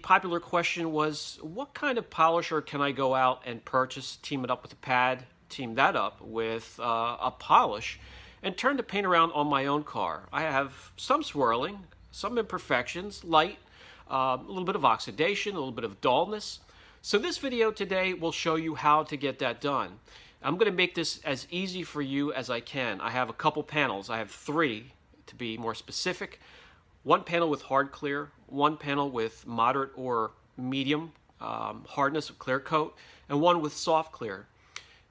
popular question was, what kind of polisher can I go out and purchase, team it up with a pad, team that up with a polish, and turn the paint around on my own car? I have some swirling, some imperfections, light, a little bit of oxidation, a little bit of dullness. So this video today will show you how to get that done. I'm going to make this as easy for you as I can. I have a couple panels. I have three to be more specific. One panel with hard clear, one panel with moderate or medium hardness of clear coat, and one with soft clear.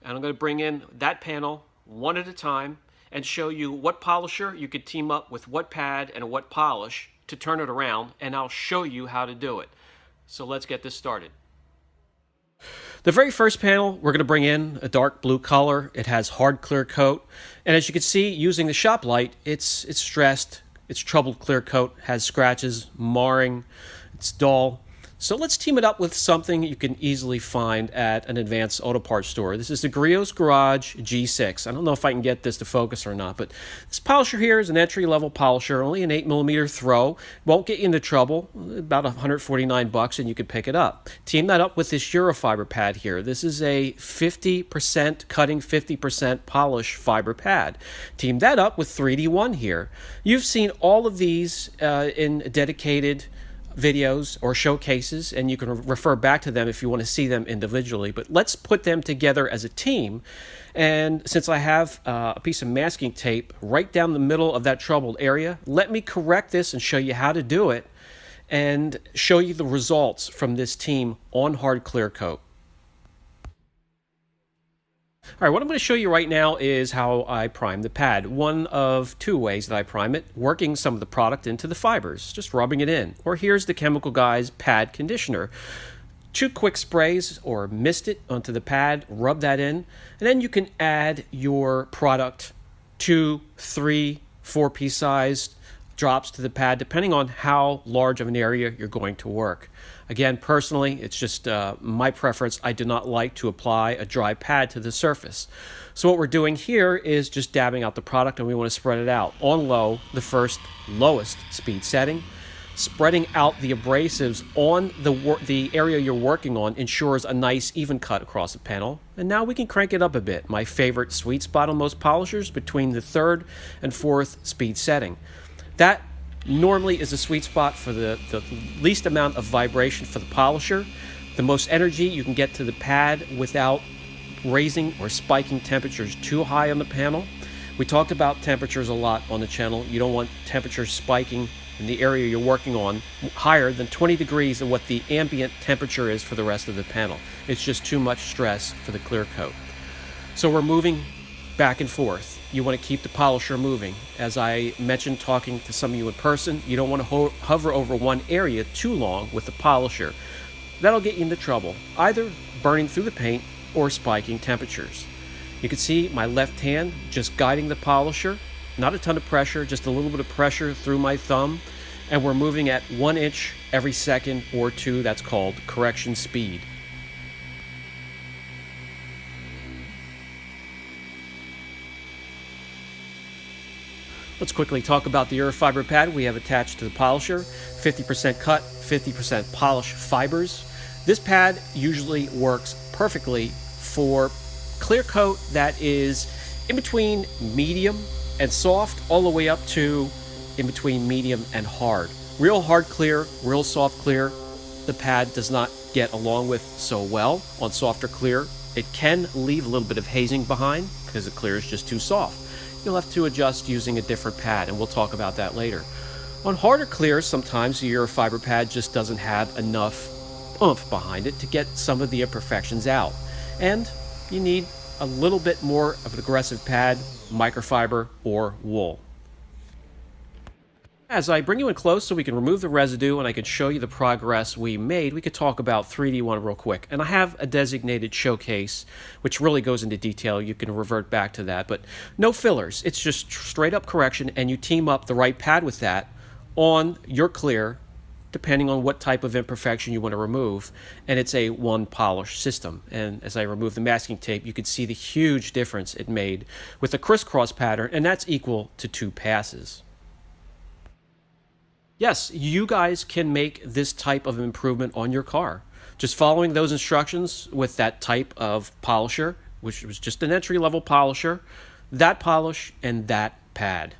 And I'm going to bring in that panel one at a time and show you what polisher you could team up with what pad and what polish to turn it around, and I'll show you how to do it. So let's get this started. The very first panel, we're going to bring in a dark blue color. It has hard clear coat, and as you can see, using the shop light, it's stressed. It's troubled clear coat, has scratches, marring, it's dull. So let's team it up with something you can easily find at an Advanced Auto Parts store. This is the Griot's Garage G6. I don't know if I can get this to focus or not, but this polisher here is an entry-level polisher, only an 8mm throw. Won't get you into trouble, about $149, and you can pick it up. Team that up with this Eurofiber pad here. This is a 50% cutting, 50% polish fiber pad. Team that up with 3D1 here. You've seen all of these in dedicated videos or showcases, and you can refer back to them if you want to see them individually, but let's put them together as a team. And since I have a piece of masking tape right down the middle of that troubled area, let me correct this and show you how to do it and show you the results from this team on hard clear coat. All right, what I'm going to show you right now is how I prime the pad. One of two ways that I prime it: working some of the product into the fibers, just rubbing it in. Or here's the Chemical Guys pad conditioner. 2 quick sprays or mist it onto the pad, rub that in, and then you can add your product, 2, 3, 4-piece sized drops to the pad, depending on how large of an area you're going to work. Again, personally, it's just my preference. I do not like to apply a dry pad to the surface. So what we're doing here is just dabbing out the product, and we want to spread it out on low, the first lowest speed setting. Spreading out the abrasives on the area you're working on ensures a nice even cut across the panel. And now we can crank it up a bit. My favorite sweet spot on most polishers, between the 3rd and 4th speed setting. That normally is a sweet spot for the least amount of vibration for the polisher, the most energy you can get to the pad without raising or spiking temperatures too high on the panel. We talked about temperatures a lot on the channel. You don't want temperatures spiking in the area you're working on higher than 20 degrees of what the ambient temperature is for the rest of the panel. It's just too much stress for the clear coat. So we're moving back and forth. You want to keep the polisher moving. As I mentioned talking to some of you in person, you don't want to hover over one area too long with the polisher. That'll get you into trouble, either burning through the paint or spiking temperatures. You can see my left hand just guiding the polisher, not a ton of pressure, just a little bit of pressure through my thumb, and we're moving at 1 inch every second or 2. That's called correction speed. Let's quickly talk about the Eurofiber pad we have attached to the polisher. 50% cut, 50% polish fibers. This pad usually works perfectly for clear coat that is in between medium and soft, all the way up to in between medium and hard. Real hard clear, real soft clear, the pad does not get along with so well. On softer clear, it can leave a little bit of hazing behind because the clear is just too soft. You'll have to adjust using a different pad, and we'll talk about that later. On harder clears, sometimes the Eurofiber pad just doesn't have enough oomph behind it to get some of the imperfections out. And you need a little bit more of an aggressive pad, microfiber or wool. As I bring you in close so we can remove the residue and I can show you the progress we made, we could talk about 3D1 real quick. And I have a designated showcase which really goes into detail. You can revert back to that, but no fillers. It's just straight up correction, and you team up the right pad with that on your clear, depending on what type of imperfection you want to remove, and it's a one polish system. And as I remove the masking tape, you can see the huge difference it made with a crisscross pattern, and that's equal to 2 passes. Yes, you guys can make this type of improvement on your car. Just following those instructions with that type of polisher, which was just an entry level polisher, that polish and that pad.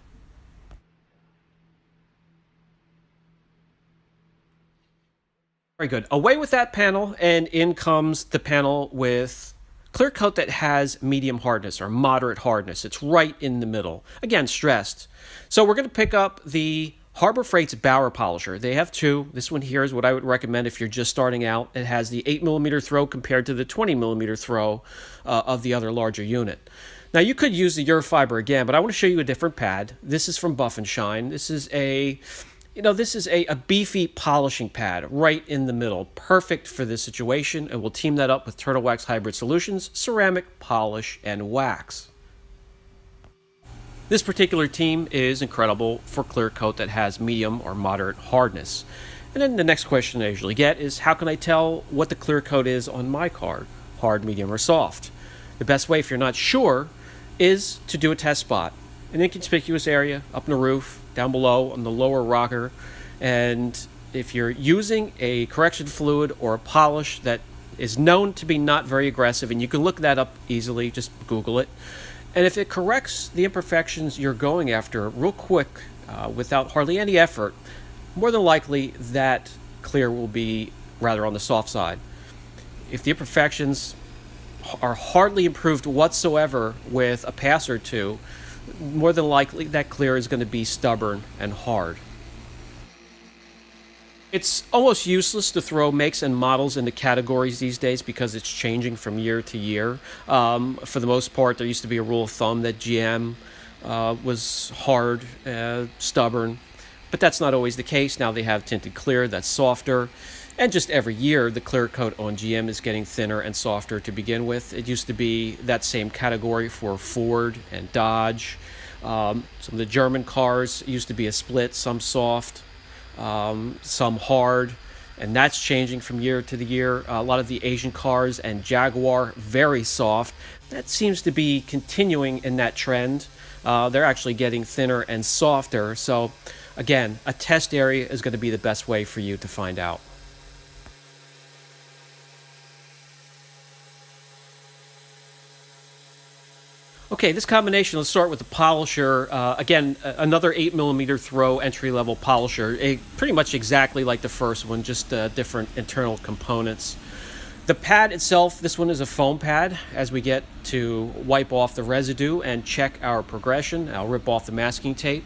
Very good. Away with that panel, and in comes the panel with clear coat that has medium hardness or moderate hardness. It's right in the middle. Again, stressed. So we're going to pick up the Harbor Freight's Bauer polisher. They have two. This one here is what I would recommend if you're just starting out. It has the 8mm throw compared to the 20mm throw of the other larger unit. Now you could use the Eurofiber again, but I want to show you a different pad. This is from Buff and Shine. This is a beefy polishing pad right in the middle, perfect for this situation, and we'll team that up with Turtle Wax Hybrid Solutions, ceramic polish, and wax. This particular team is incredible for clear coat that has medium or moderate hardness. And then the next question I usually get is, how can I tell what the clear coat is on my car, hard, medium, or soft? The best way, if you're not sure, is to do a test spot. An inconspicuous area up in the roof, down below on the lower rocker, and if you're using a correction fluid or a polish that is known to be not very aggressive, and you can look that up easily, just Google it, and if it corrects the imperfections you're going after real quick without hardly any effort, more than likely that clear will be rather on the soft side. If the imperfections are hardly improved whatsoever with a pass or two, more than likely that clear is going to be stubborn and hard. It's almost useless to throw makes and models into categories these days because it's changing from year to year. For the most part, there used to be a rule of thumb that GM was hard, stubborn, but that's not always the case. Now they have tinted clear that's softer. And just every year, the clear coat on GM is getting thinner and softer to begin with. It used to be that same category for Ford and Dodge. Some of the German cars used to be a split, some soft, some hard, and that's changing from year to the year. A lot of the Asian cars and Jaguar, very soft. That seems to be continuing in that trend. They're actually getting thinner and softer. So again, a test area is going to be the best way for you to find out. Okay, this combination, let's start with the polisher. Again, another 8mm throw entry-level polisher, pretty much exactly like the first one, just different internal components. The pad itself, this one is a foam pad. As we get to wipe off the residue and check our progression, I'll rip off the masking tape.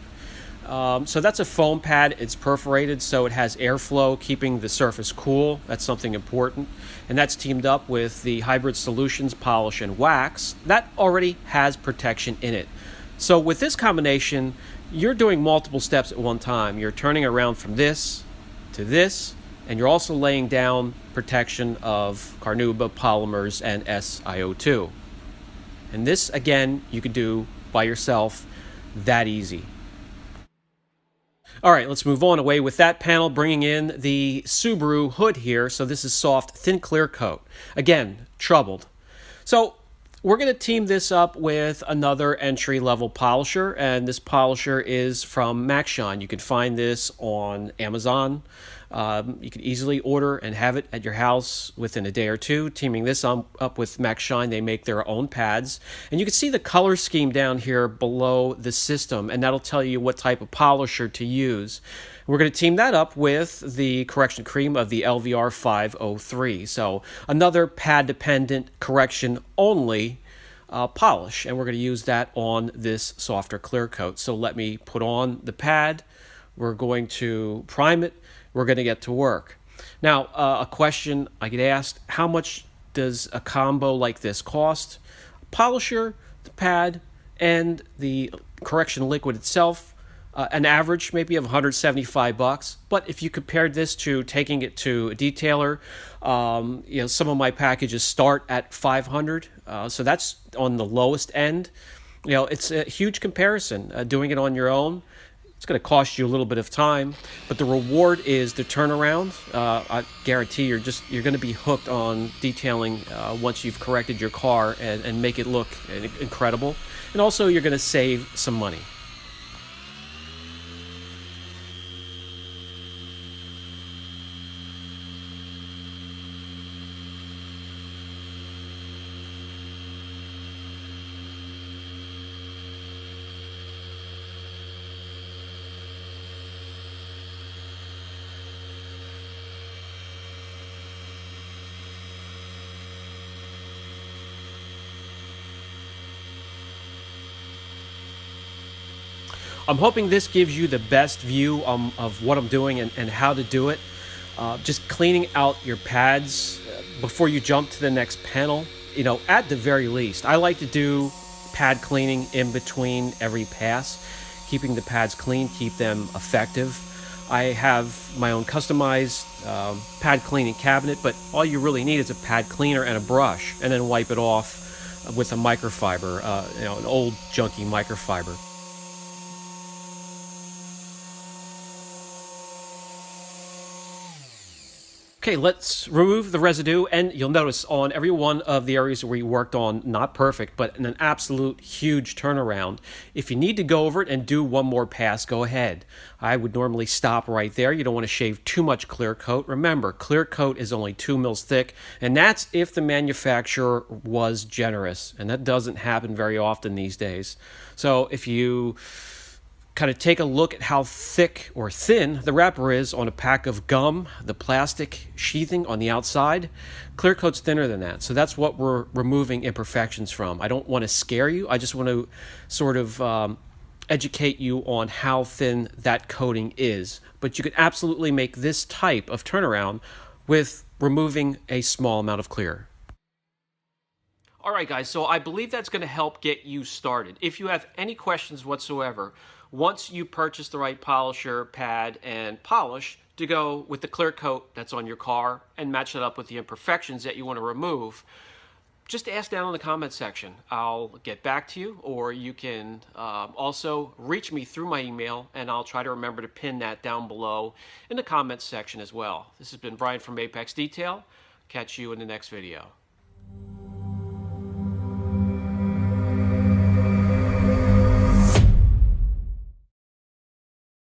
So that's a foam pad. It's perforated, so it has airflow, keeping the surface cool. That's something important. And that's teamed up with the Hybrid Solutions polish and wax. That already has protection in it. So with this combination, you're doing multiple steps at one time. You're turning around from this to this, and you're also laying down protection of Carnauba polymers and SiO2. And this, again, you could do by yourself, that easy. All right, let's move on away with that panel, bringing in the Subaru hood here. So this is soft, thin clear coat. Again, troubled. So we're going to team this up with another entry-level polisher, and this polisher is from MaxShine. You can find this on Amazon. You can easily order and have it at your house within a day or two. Teaming this up with MaxShine, they make their own pads. And you can see the color scheme down here below the system, and that'll tell you what type of polisher to use. We're going to team that up with the correction cream of the LVR 503. So another pad-dependent correction-only polish, and we're going to use that on this softer clear coat. So let me put on the pad. We're going to prime it. We're going to get to work. Now, a question I get asked, how much does a combo like this cost? Polisher, the pad, and the correction liquid itself, an average maybe of $175. But if you compared this to taking it to a detailer, some of my packages start at $500. So that's on the lowest end. It's a huge comparison. Doing it on your own, it's going to cost you a little bit of time, but the reward is the turnaround. I guarantee you're going to be hooked on detailing once you've corrected your car and make it look incredible. And also you're going to save some money. I'm hoping this gives you the best view of what I'm doing and how to do it. Just cleaning out your pads before you jump to the next panel, at the very least. I like to do pad cleaning in between every pass, keeping the pads clean, keep them effective. I have my own customized pad cleaning cabinet, but all you really need is a pad cleaner and a brush, and then wipe it off with a microfiber, an old junky microfiber. Okay, let's remove the residue, and you'll notice on every one of the areas where you worked on, not perfect, but an absolute huge turnaround. If you need to go over it and do one more pass, go ahead. I would normally stop right there. You don't want to shave too much clear coat. Remember, clear coat is only 2 mils thick, and that's if the manufacturer was generous, and that doesn't happen very often these days. So if you kind of take a look at how thick or thin the wrapper is on a pack of gum, the plastic sheathing on the outside. Clear coat's thinner than that. So that's what we're removing imperfections from. I don't want to scare you. I just want to sort of educate you on how thin that coating is. But you could absolutely make this type of turnaround with removing a small amount of clear. All right, guys, so I believe that's going to help get you started. If you have any questions whatsoever, once you purchase the right polisher, pad, and polish to go with the clear coat that's on your car and match it up with the imperfections that you want to remove, just ask down in the comment section. I'll get back to you, or you can also reach me through my email, and I'll try to remember to pin that down below in the comments section as well. This has been Brian from Apex Detail. Catch you in the next video.